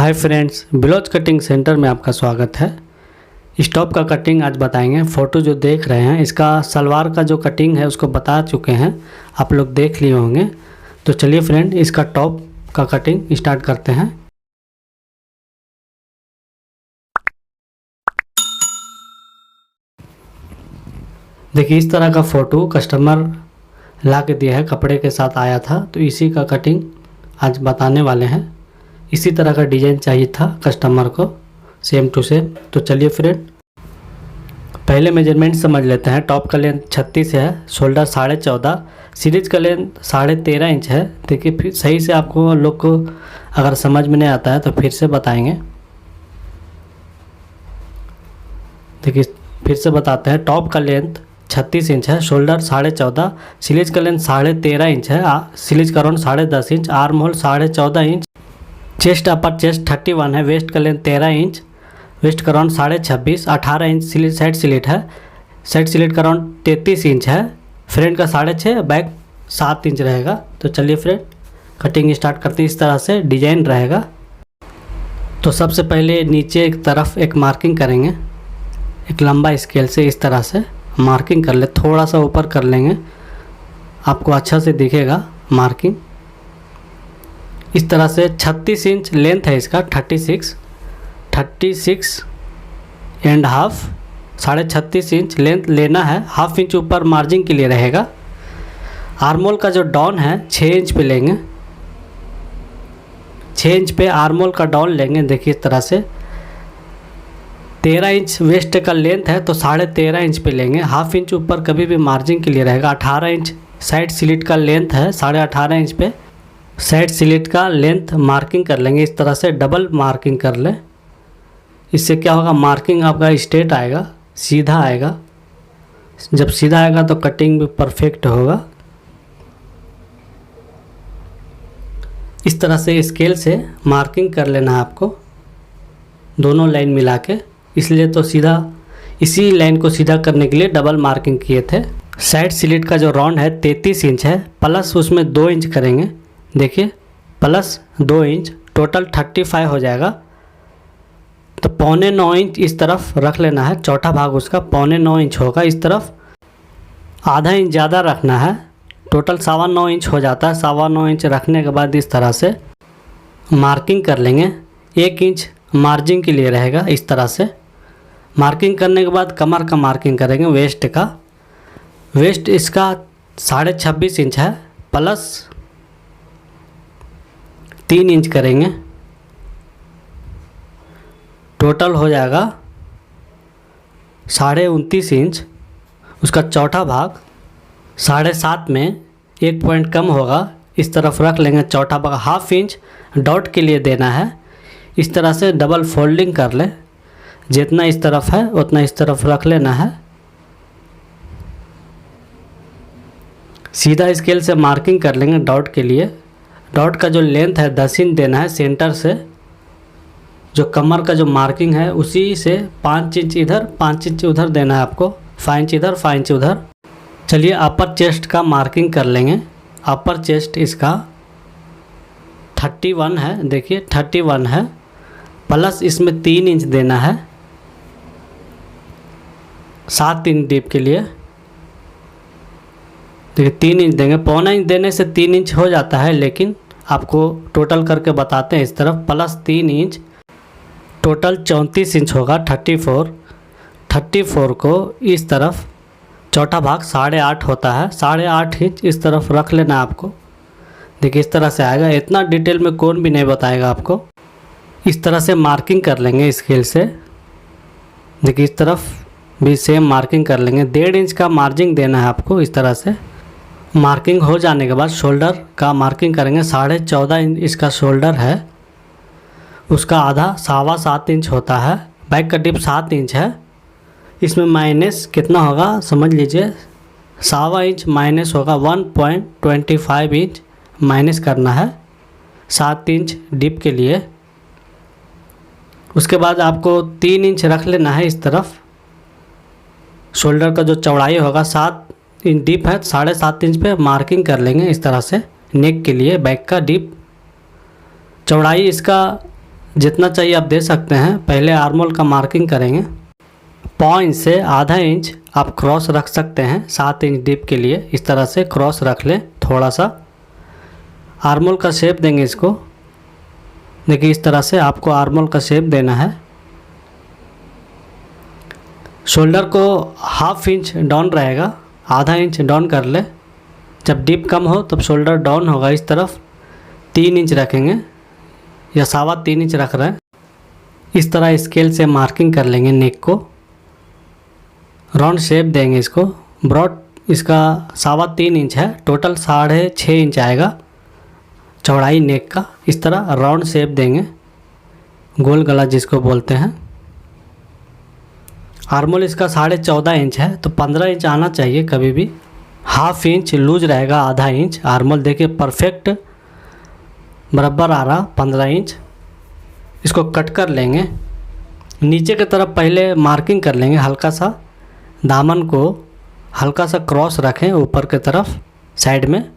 Hi friends, blouse cutting centre में आपका स्वागत है। इस टॉप का कटिंग आज बताएंगे। फ़ोटो जो देख रहे हैं इसका सलवार का जो कटिंग है उसको बता चुके हैं, आप लोग देख लिए होंगे। तो चलिए फ्रेंड, इसका टॉप का कटिंग स्टार्ट करते हैं। देखिए, इस तरह का फ़ोटो कस्टमर ला के दिया है, कपड़े के साथ आया था, तो इसी का कटिंग आज बताने वाले हैं। इसी तरह का डिज़ाइन चाहिए था कस्टमर को, सेम टू सेम। तो चलिए फ्रेंड, पहले मेजरमेंट समझ लेते हैं। टॉप का लेंथ 36 है, शोल्डर 14.5, सीरीज का लेंथ 13.5 इंच है। देखिए, फिर सही से आपको लोग को अगर समझ में नहीं आता है तो फिर से बताएंगे। देखिए, फिर से बताते हैं। टॉप का लेंथ 36 इंच है, शोल्डर 14.5, सीरीज का लेंथ 13.5 इंच है, सीरीज का round 10.5 inch, arm hole 14.5 inch, chest अपर चेस्ट 31 है, वेस्ट का लेंथ 13 इंच, वेस्ट का राउंड 26.5, 18 इंच साइड स्लिट है, साइड स्लिट का राउंड 33 इंच है, फ्रंट का 6.5, बैक 7 इंच रहेगा। तो चलिए फ्रेंड, कटिंग स्टार्ट करते हैं। इस तरह से डिजाइन रहेगा। तो सबसे पहले नीचे एक तरफ एक मार्किंग करेंगे, एक लंबा स्केल से इस तरह से मार्किंग कर ले। थोड़ा सा ऊपर कर लेंगे, आपको अच्छा से दिखेगा मार्किंग। इस तरह से 36 इंच लेंथ है इसका, 36 एंड हाफ, 36.5 इंच लेंथ लेना है। हाफ इंच ऊपर मार्जिन के लिए रहेगा। आर्मोल का जो डाउन है 6 इंच पे लेंगे, 6 इंच पे आर्मोल का डाउन लेंगे। देखिए इस तरह से 13 इंच वेस्ट का लेंथ है तो 13.5 इंच पे लेंगे। हाफ इंच ऊपर कभी भी मार्जिन के लिए रहेगा। 18 इंच साइड स्लिट का लेंथ है, 18.5 इंच पे साइड स्लिट का लेंथ मार्किंग कर लेंगे। इस तरह से डबल मार्किंग कर लें। इससे क्या होगा, मार्किंग आपका स्ट्रेट आएगा, सीधा आएगा। जब सीधा आएगा तो कटिंग भी परफेक्ट होगा। इस तरह से स्केल से मार्किंग कर लेना है आपको, दोनों लाइन मिला के। इसलिए तो सीधा, इसी लाइन को सीधा करने के लिए डबल मार्किंग किए थे। साइड स्लिट का जो राउंड है 33 इंच है, प्लस उसमें 2 इंच करेंगे। देखिए, प्लस 2 इंच, टोटल 35 हो जाएगा। तो 9.25 इंच इस तरफ रख लेना है। चौथा भाग उसका 9.25 इंच होगा। इस तरफ आधा इंच ज़्यादा रखना है, टोटल 9.25 इंच हो जाता है। 9.25 इंच रखने के बाद इस तरह से मार्किंग कर लेंगे। 1 इंच मार्जिन के लिए रहेगा। इस तरह से मार्किंग करने के बाद कमर का मार्किंग करेंगे। वेस्ट का, वेस्ट इसका 26.5 इंच है, प्लस 3 इंच करेंगे। टोटल हो जाएगा 29.5 इंच। उसका चौथा भाग 7.5 में 1 पॉइंट कम होगा, इस तरफ रख लेंगे। चौथा भाग हाफ इंच डॉट के लिए देना है। इस तरह से डबल फोल्डिंग कर ले। जितना इस तरफ है उतना इस तरफ रख लेना है। सीधा स्केल से मार्किंग कर लेंगे डॉट के लिए। डॉट का जो लेंथ है 10 इंच देना है सेंटर से। जो कमर का जो मार्किंग है उसी से 5 इंच इधर 5 इंच उधर देना है आपको। 5 इंच इधर 5 इंच उधर। चलिए अपर चेस्ट का मार्किंग कर लेंगे। अपर चेस्ट इसका 31 है। देखिए 31 है, प्लस इसमें 3 इंच देना है 7 इंच डीप के लिए। देखिए 3 इंच देंगे। 1.25 इंच देने से 3 इंच हो जाता है, लेकिन आपको टोटल करके बताते हैं। इस तरफ प्लस 3 इंच, टोटल 34 इंच होगा। 34 को इस तरफ, चौथा भाग 8.5 होता है, 8.5 इंच इस तरफ रख लेना है आपको। देखिए इस तरह से आएगा। इतना डिटेल में कौन भी नहीं बताएगा आपको। इस तरह से मार्किंग कर लेंगे स्केल से। देखिए इस तरफ भी सेम मार्किंग कर लेंगे। 1.5 इंच का मार्जिन देना है आपको। इस तरह से मार्किंग हो जाने के बाद शोल्डर का मार्किंग करेंगे। 14.5 इंच इसका शोल्डर है, उसका आधा 7.25 इंच होता है। बैक का डिप 7 इंच है। इसमें माइनस कितना होगा समझ लीजिए, 7 इंच माइनस होगा 1.25 इंच माइनस करना है 7 इंच डिप के लिए। उसके बाद आपको 3 इंच रख लेना है इस तरफ। शोल्डर का जो चौड़ाई होगा 7 इंच डीप है, 7.5 इंच पे मार्किंग कर लेंगे इस तरह से। नेक के लिए बैक का डीप चौड़ाई इसका जितना चाहिए आप दे सकते हैं। पहले आर्म होल का मार्किंग करेंगे। पॉइंट इंच से आधा इंच आप क्रॉस रख सकते हैं 7 इंच डीप के लिए। इस तरह से क्रॉस रख लें। थोड़ा सा आर्म होल का शेप देंगे इसको। देखिए इस तरह से आपको आर्म होल का शेप देना है। शोल्डर को ½ इंच डाउन रहेगा, आधा इंच डाउन कर ले। जब डीप कम हो तब शोल्डर डाउन होगा। इस तरफ 3 इंच रखेंगे या 3.25 इंच रख रहे हैं। इस तरह स्केल से मार्किंग कर लेंगे। नेक को राउंड शेप देंगे इसको। ब्रॉड इसका 3.25 इंच है, टोटल 6.5 इंच आएगा चौड़ाई नेक का। इस तरह राउंड शेप देंगे, गोल गला जिसको बोलते हैं। आर्म होल इसका 14.5 इंच है तो 15 इंच आना चाहिए कभी भी। ½ इंच लूज रहेगा, आधा इंच। आर्म होल देखिए परफेक्ट बराबर आ रहा 15 इंच। इसको कट कर लेंगे। नीचे की तरफ पहले मार्किंग कर लेंगे। हल्का सा दामन को हल्का सा क्रॉस रखें ऊपर की तरफ साइड में।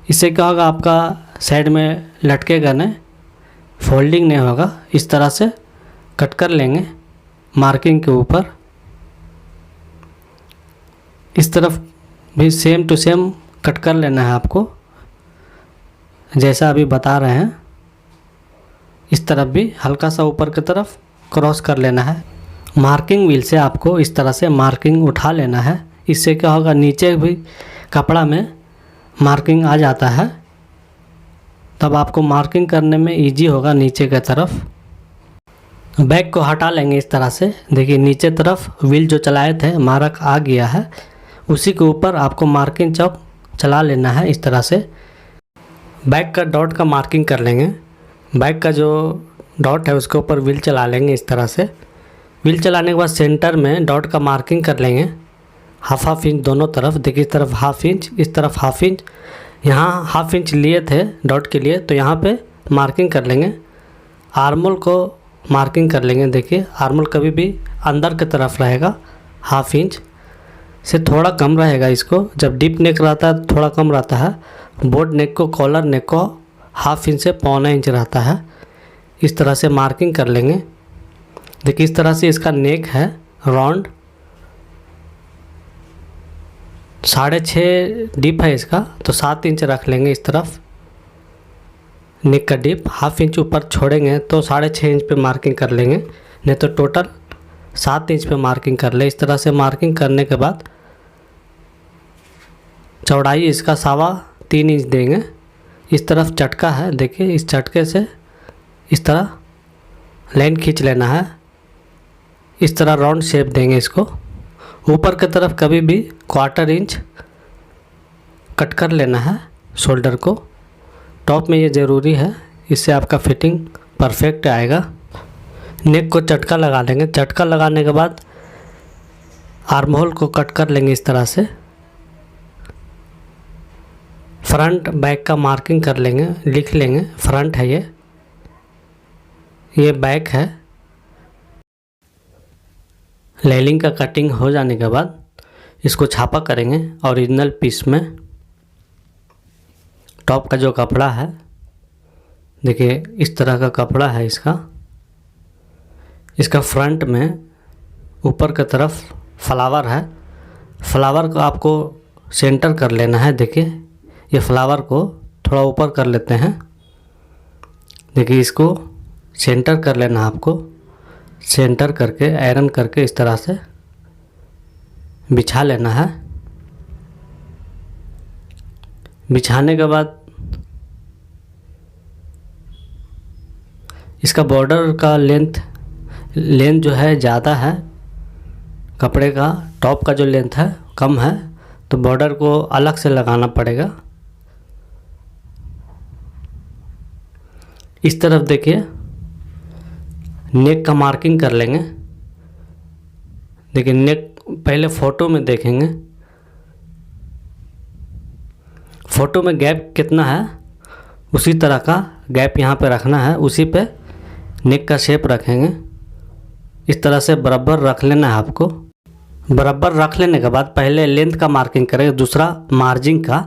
इससे क्या होगा, आपका साइड में लटकेगा नहीं, फोल्डिंग नहीं होगा। इस तरह से कट कर लेंगे मार्किंग के ऊपर। इस तरफ भी सेम टू सेम कट कर लेना है आपको, जैसा अभी बता रहे हैं। इस तरफ भी हल्का सा ऊपर की तरफ क्रॉस कर लेना है। मार्किंग व्हील से आपको इस तरह से मार्किंग उठा लेना है। इससे क्या होगा, नीचे भी कपड़ा में मार्किंग आ जाता है, तब आपको मार्किंग करने में इजी होगा नीचे की तरफ। बैक को हटा लेंगे इस तरह से। देखिए नीचे तरफ व्हील जो चलाए थे मार्क आ गया है, उसी के ऊपर आपको मार्किंग चौक चला लेना है। इस तरह से बैक का डॉट का मार्किंग कर लेंगे। बैक का जो डॉट है उसके ऊपर व्हील चला लेंगे इस तरह से। व्हील चलाने के बाद सेंटर में डॉट का मार्किंग कर लेंगे ½ इंच दोनों तरफ। देखिए इस तरफ ½ इंच, इस तरफ ½ इंच। यहाँ ½ इंच लिए थे डॉट के लिए तो यहाँ पे मार्किंग कर लेंगे। आर्म होल को मार्किंग कर लेंगे। देखिए आर्म होल कभी भी अंदर की तरफ रहेगा, ½ इंच से थोड़ा कम रहेगा। इसको जब डीप नेक रहता है थोड़ा कम रहता है। बोट नेक को, कॉलर नेक को ½ इंच से 1.25 इंच रहता है। इस तरह से मार्किंग कर लेंगे। देखिए इस तरह से इसका नेक है राउंड, 6.5 डीप है इसका, तो 7 इंच रख लेंगे इस तरफ। नेक का डीप ½ इंच ऊपर छोड़ेंगे तो 6.5 इंच पे मार्किंग कर लेंगे, नहीं तो टोटल 7 इंच पे मार्किंग कर ले। इस तरह से मार्किंग करने के बाद चौड़ाई इसका 3.25 इंच देंगे। इस तरफ चटका है, देखिए इस चटके से इस तरह लाइन खींच लेना है। इस तरह राउंड शेप देंगे इसको। ऊपर की तरफ कभी भी 1/4 इंच कट कर लेना है शोल्डर को। टॉप में ये ज़रूरी है, इससे आपका फिटिंग परफेक्ट आएगा। नेक को चटका लगा लेंगे। चटका लगाने के बाद आर्म होल को कट कर लेंगे इस तरह से। फ्रंट बैक का मार्किंग कर लेंगे, लिख लेंगे फ्रंट है ये बैक है। लेलिंग का कटिंग हो जाने के बाद इसको छापा करेंगे ओरिजिनल पीस में। टॉप का जो कपड़ा है देखिए इस तरह का कपड़ा है इसका फ्रंट में ऊपर की तरफ फ्लावर है। फ्लावर को आपको सेंटर कर लेना है। देखिए ये फ्लावर को थोड़ा ऊपर कर लेते हैं। देखिए इसको सेंटर कर लेना, आपको सेंटर करके आयरन करके इस तरह से बिछा लेना है। बिछाने के बाद इसका बॉर्डर का लेंथ जो है ज़्यादा है, कपड़े का टॉप का जो लेंथ है कम है, तो बॉर्डर को अलग से लगाना पड़ेगा। इस तरफ देखिए नेक का मार्किंग कर लेंगे। देखिए नेक पहले फ़ोटो में देखेंगे, फ़ोटो में गैप कितना है उसी तरह का गैप यहाँ पे रखना है, उसी पे नेक का शेप रखेंगे। इस तरह से बराबर रख लेना है आपको। बराबर रख लेने के बाद पहले लेंथ का मार्किंग करेंगे, दूसरा मार्जिन का।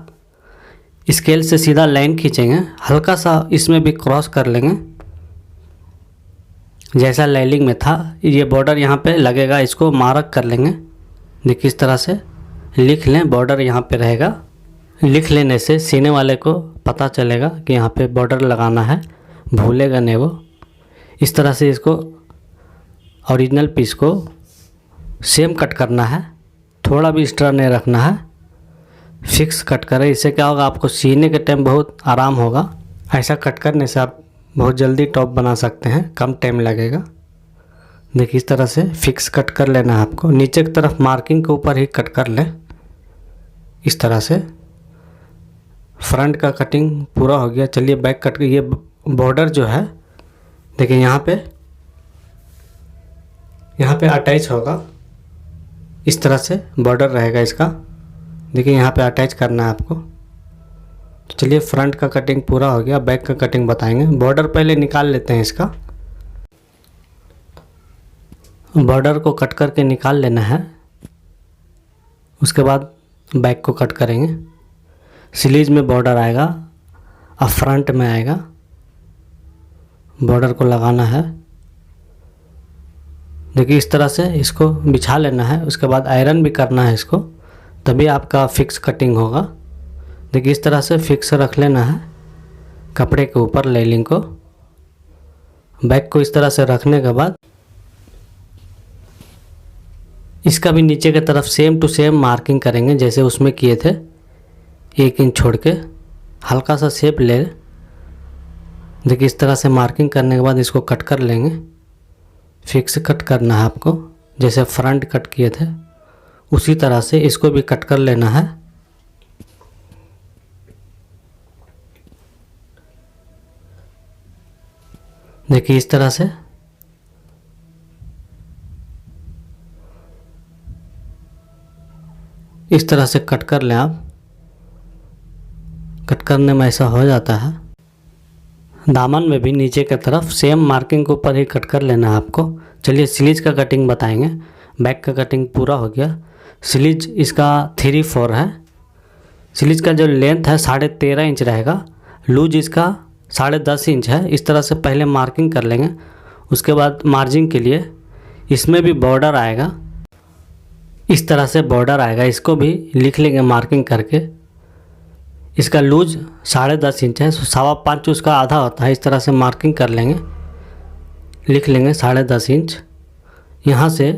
स्केल से सीधा लाइन खींचेंगे, हल्का सा इसमें भी क्रॉस कर लेंगे। जैसा लाइनिंग में था ये बॉर्डर यहाँ पे लगेगा, इसको मार्क कर लेंगे। देखिए इस तरह से लिख लें, बॉर्डर यहाँ पे रहेगा। लिख लेने से सीने वाले को पता चलेगा कि यहाँ पे बॉर्डर लगाना है, भूलेगा नहीं वो। इस तरह से इसको ओरिजिनल पीस को सेम कट करना है, थोड़ा भी एक्स्ट्रा नहीं रखना है, फिक्स कट करें। इससे क्या होगा, आपको सीने के टाइम बहुत आराम होगा। ऐसा कट करने से आप बहुत जल्दी टॉप बना सकते हैं, कम टाइम लगेगा। देखिए इस तरह से फिक्स कट कर लेना है आपको। नीचे की तरफ मार्किंग के ऊपर ही कट कर लें इस तरह से। फ्रंट का कटिंग पूरा हो गया। चलिए बैक कट। ये बॉर्डर जो है देखिए यहाँ पे अटैच होगा, इस तरह से बॉर्डर रहेगा इसका। देखिए यहाँ पे अटैच करना है आपको। तो चलिए फ्रंट का कटिंग पूरा हो गया, बैक का कटिंग बताएंगे। बॉर्डर पहले निकाल लेते हैं इसका। बॉर्डर को कट करके निकाल लेना है, उसके बाद बैक को कट करेंगे। स्लीव में बॉर्डर आएगा और फ्रंट में आएगा, बॉर्डर को लगाना है। देखिए इस तरह से इसको बिछा लेना है, उसके बाद आयरन भी करना है इसको, तभी आपका फिक्स कटिंग होगा। देखिए इस तरह से फिक्स रख लेना है कपड़े के ऊपर लाइनिंग को। बैक को इस तरह से रखने के बाद इसका भी नीचे की तरफ सेम टू सेम मार्किंग करेंगे जैसे उसमें किए थे। 1 इंच छोड़ के हल्का सा शेप ले। देखिए इस तरह से मार्किंग करने के बाद इसको कट कर लेंगे। फिक्स कट करना है आपको, जैसे फ्रंट कट किए थे उसी तरह से इसको भी कट कर लेना है। देखिए इस तरह से कट कर लें आप। कट करने में ऐसा हो जाता है। दामन में भी नीचे की तरफ सेम मार्किंग के ऊपर ही कट कर लेना है आपको। चलिए स्लीव का कटिंग बताएंगे। बैक का कटिंग पूरा हो गया। स्लीव इसका 3/4 है। स्लीव का जो लेंथ है 13.5 इंच रहेगा। लूज इसका 10.5 इंच है। इस तरह से पहले मार्किंग कर लेंगे। उसके बाद मार्जिन के लिए इसमें भी बॉर्डर आएगा, इस तरह से बॉर्डर आएगा, इसको भी लिख लेंगे मार्किंग करके। इसका लूज 10.5 इंच है, 5.25 उसका आधा होता है। इस तरह से मार्किंग कर लेंगे, लिख लेंगे 10.5 इंच। यहाँ से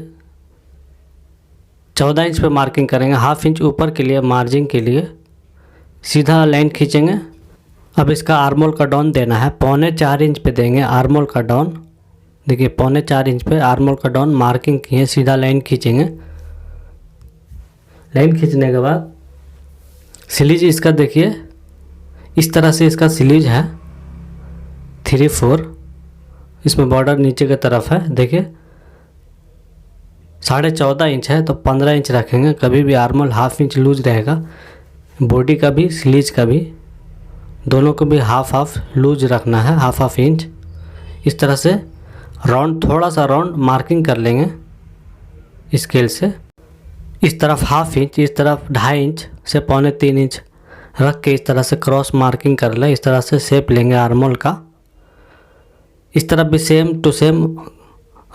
14 इंच पे मार्किंग करेंगे। 1/2 इंच ऊपर के लिए मार्जिन के लिए सीधा लाइन खींचेंगे। अब इसका आर्मोल का डाउन देना है, 3.25 इंच पे देंगे आर्मोल का डाउन। देखिए 3.25 इंच पे आर्मोल का डाउन मार्किंग किए, सीधा लाइन खींचेंगे। लाइन खींचने के बाद स्लीव इसका देखिए इस तरह से इसका स्लीव है 3/4। इसमें बॉर्डर नीचे की तरफ है। देखिए 14.5 इंच है तो 15 इंच रखेंगे। कभी भी आर्मोल 1/2 इंच लूज रहेगा। बॉडी का भी स्लीव का भी दोनों को भी हाफ लूज रखना है, 1/2 इंच। इस तरह से राउंड, थोड़ा सा राउंड मार्किंग कर लेंगे स्केल से। इस तरफ 1/2 इंच, इस तरफ 2.5 इंच से 3.25 इंच रख के इस तरह से क्रॉस मार्किंग कर लें। इस तरह से शेप लेंगे आर्मोल का। इस तरफ भी same to same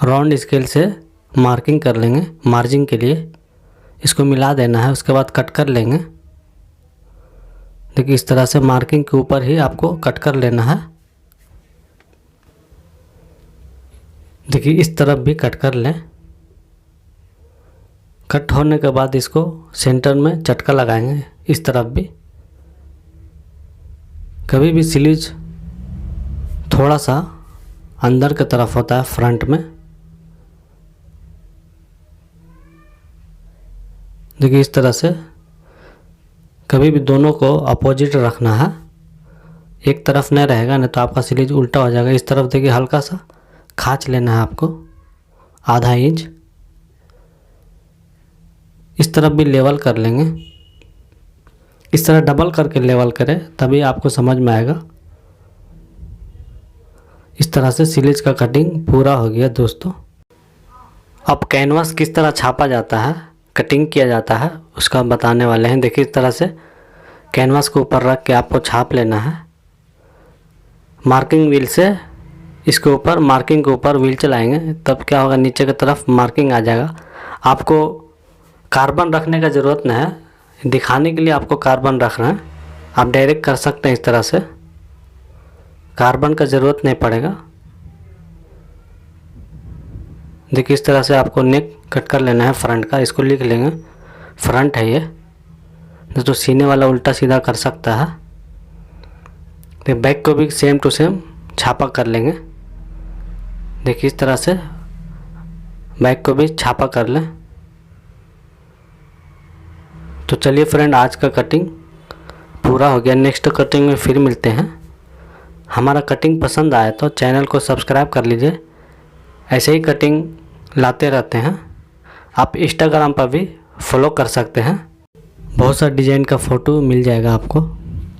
round scale से मार्किंग कर लेंगे मार्जिन के लिए। इसको मिला देना है, उसके बाद कट कर लेंगे। देखिए इस तरह से मार्किंग के ऊपर ही आपको कट कर लेना है। देखिए इस तरफ भी कट कर लें। कट होने के बाद इसको सेंटर में चटका लगाएंगे। इस तरफ भी कभी भी स्लीव थोड़ा सा अंदर की तरफ होता है फ्रंट में। देखिए इस तरह से कभी भी दोनों को अपोजिट रखना है, एक तरफ नहीं रहेगा, नहीं तो आपका स्लीव उल्टा हो जाएगा। इस तरफ देखिए हल्का सा खाँच लेना है आपको, 1/2 इंच। इस तरफ भी लेवल कर लेंगे। इस तरह डबल करके लेवल करें तभी आपको समझ में आएगा। इस तरह से स्लीव का कटिंग पूरा हो गया दोस्तों। अब कैनवास किस तरह छापा जाता है, कटिंग किया जाता है, उसका बताने वाले हैं। देखिए इस तरह से कैनवास को ऊपर रख के आपको छाप लेना है। मार्किंग व्हील से इसके ऊपर मार्किंग के ऊपर व्हील चलाएंगे तब क्या होगा, नीचे की तरफ मार्किंग आ जाएगा। आपको कार्बन रखने का ज़रूरत नहीं है, दिखाने के लिए आपको कार्बन रखना है। आप डायरेक्ट कर सकते हैं इस तरह से, कार्बन का ज़रूरत नहीं पड़ेगा। देखिए इस तरह से आपको नेक कट कर लेना है फ्रंट का, इसको लिख लेंगे फ्रंट है ये, तो सीने वाला उल्टा सीधा कर सकता है। तो बैक को भी सेम टू सेम छापा कर लेंगे। देखिए इस तरह से बैक को भी छापा कर लें। तो चलिए फ्रेंड, आज का कटिंग पूरा हो गया। नेक्स्ट कटिंग में फिर मिलते हैं। हमारा कटिंग पसंद आया तो चैनल को सब्सक्राइब कर लीजिए, ऐसे ही कटिंग लाते रहते हैं। आप इंस्टाग्राम पर भी फॉलो कर सकते हैं, बहुत सा डिज़ाइन का फ़ोटो मिल जाएगा आपको।